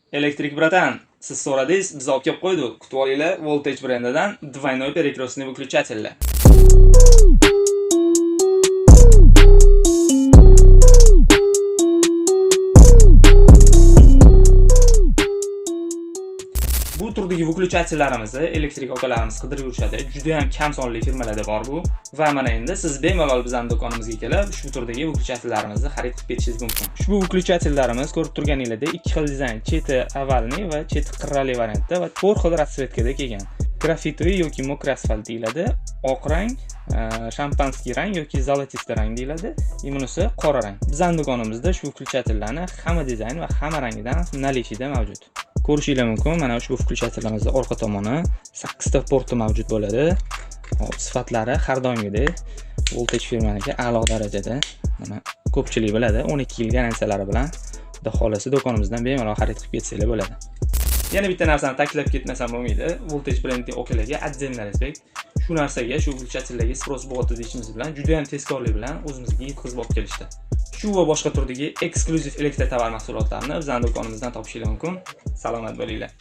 Elektrik bratan, siz so'radingiz, biz olib kelib qo'ydik. Kutib olinglar, Voltage brendidan двойной перекрестный выключатель. Bu turdagi выключательlarimizni elektrik okalarimiz qidirib yurishadi. Juda ham kam sonli firmalarda bor bu. Va mana endi siz bemalol bizning do'konimizga kelib, shu turdagi выключательlarimizni xarid qilib ketishingiz mumkin. Ushbu выключательlarimiz ko'rib turganingizdek ikki xil dizayn, cheti ovalniy va cheti qirrali variantda va 4 xil ratsvetkada kelgan. Grafitoviy yoki mokra asfalt deyiladi, oq rang, shampanskiy rang yoki zolotistый rang deyiladi, bunisi qora rang. Bizning do'konimizda shu выключательlarni hamma dizayn va hamma rangidan наличиеda mavjud. Ko'rishingiz mumkin, mana ushbu выключательlarimizning orqa tomoni 8 ta porti mavjud bo'ladi. Hop, sifatlari har doimgidek Voltage firmaniki a'lo darajada. Mana ko'pchilik biladi, 12 yil garantiyalari bilan xudo xolasa do'konimizdan bemalol xarid qilib ketsanglar bo'ladi. Yana bitta narsani ta'kidlab ketmasam bo'lmaydi. Voltage brendining okalarga отдельный respekt. Shu narsaga, shu выключательlarga sпрос bo'g'otdi deyishimiz bilan juda ham tezkorlik bilan o'zimizga yetkazib olib kelishdi. Shu va boshqa turdagi eksklyuziv elektr tovar mahsulotlarini bizning do'konimizdan topishingiz mumkin. Salomat bo'linglar.